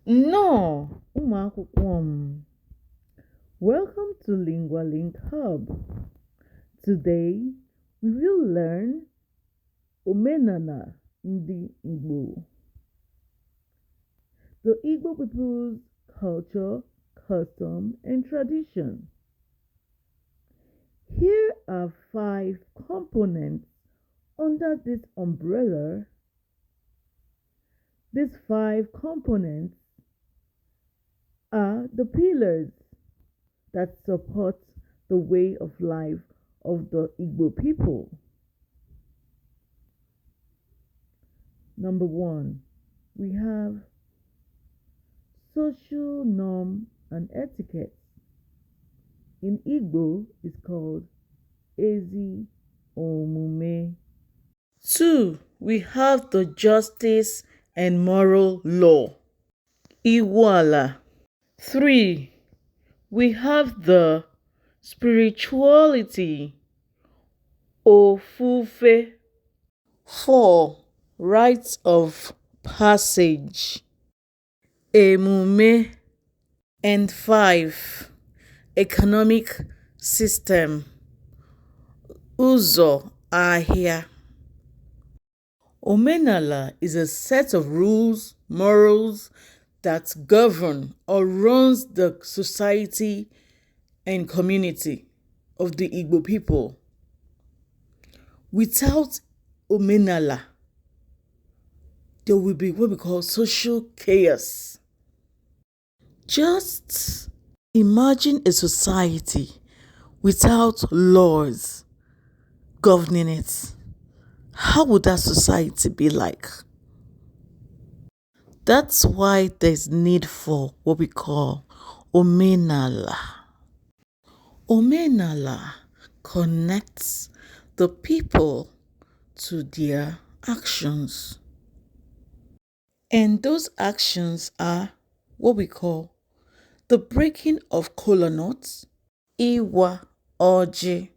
No, ụmụ. Welcome to Lingualinkhub. Today we will learn Óménàlà Ndị Igbo, the Igbo people's culture, custom, and tradition. Here are 5 components under this umbrella. These 5 components are the pillars that support the way of life of the Igbo people. Number 1, we have social norm and etiquette. In Igbo, it's called Ezi Omume. 2, we have the justice and moral law. Ìwá. 3, we have the spirituality. Ofufe. 4, rites of passage. Emume. And 5, economic system. Ụzọ ahịa. Óménàlà is a set of rules, morals that govern or runs the society and community of the Igbo people. Without Óménàlà, there will be what we call social chaos. Just imagine a society without laws governing it. How would that society be like? That's why there's need for what we call Óménàlà. Óménàlà connects the people to their actions. And those actions are what we call the breaking of Kolanut, Ìwá Ọjị,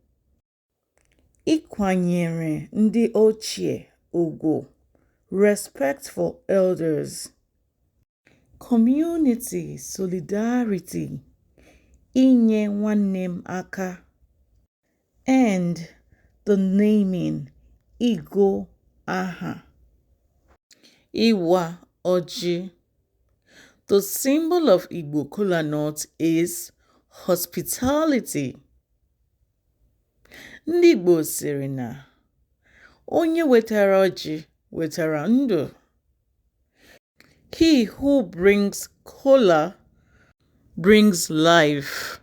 ịkwanyere ndị ochie ugwu, respect for elders, community solidarity, inye nwanne m aka, and the naming Ígbó aha. Ìwá Ọjị. The symbol of Igbo Kolanut is hospitality. Ndị Igbo sịrị na onye wetara ọjị wetara ndụ. He who brings kola brings life.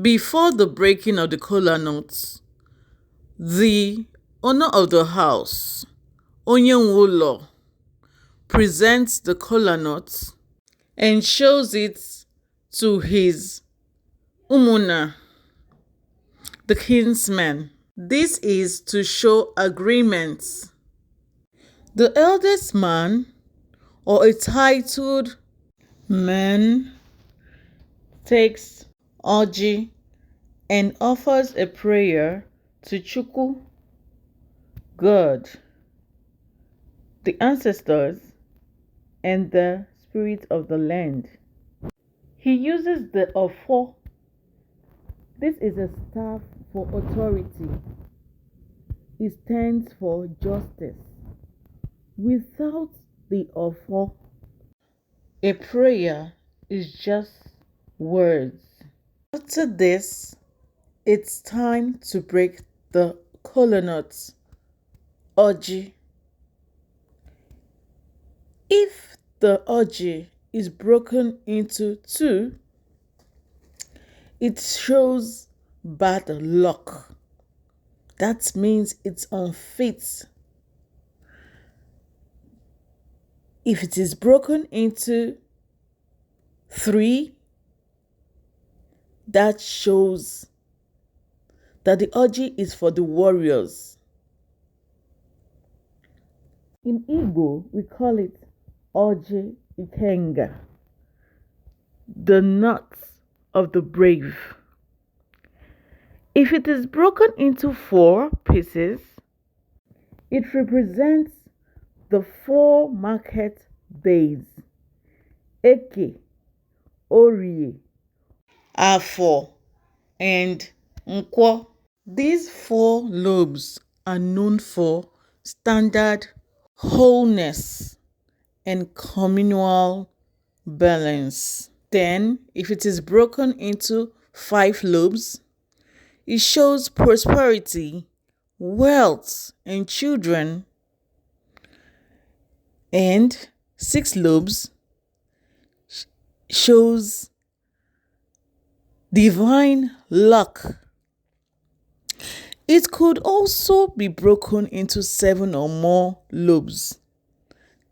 Before the breaking of the Kolanuts, the owner of the house, onye nwe ụlọ, presents the Kolanut and shows it to his umuna, the kinsman. This is to show agreements. The eldest man or a titled man takes ọjị and offers a prayer to Chukwu, God, the ancestors, and the spirit of the land. He uses the ofo. This is a staff for authority. It stands for justice. Without the ofo, a prayer is just words. After this, it's time to break the Kolanuts, ọjị. If the ọjị is broken into 2, it shows bad luck. That means it's unfit. If it is broken into 3, that shows that the ọjị is for the warriors. In Igbo, we call it Ọjị Ikenga, the nuts of the brave. If it is broken into 4 pieces, it represents the 4 market days Eke, Orie, Afọ, and Nkwo. These 4 lobes are known for standard wholeness and communal balance. Then, if it is broken into 5 lobes, it shows prosperity, wealth, and children. And 6 lobes shows divine luck. It could also be broken into 7 or more lobes.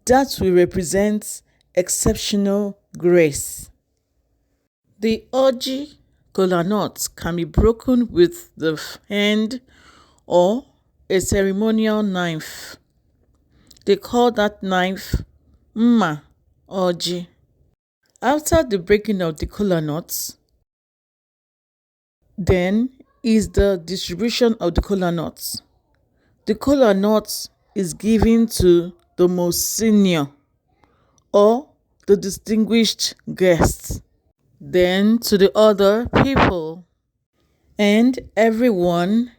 That will represent exceptional grace. The Ọjị Kolanut can be broken with the hand or a ceremonial knife. They call that knife Mma Ọjị. After the breaking of the Kolanuts, then is the distribution of the Kolanuts. The Kolanut is given to the most senior or the distinguished guests, then to the other people, and everyone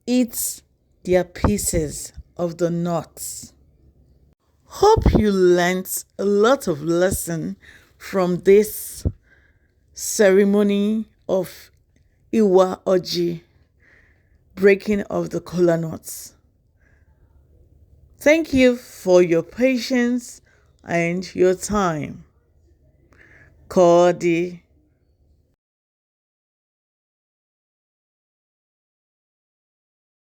eats their pieces of the nuts. Hope you learnt a lot of lesson from this ceremony of Ìwá Ọjị, breaking of the Kolanuts. Thank you for your patience and your time. Kodi.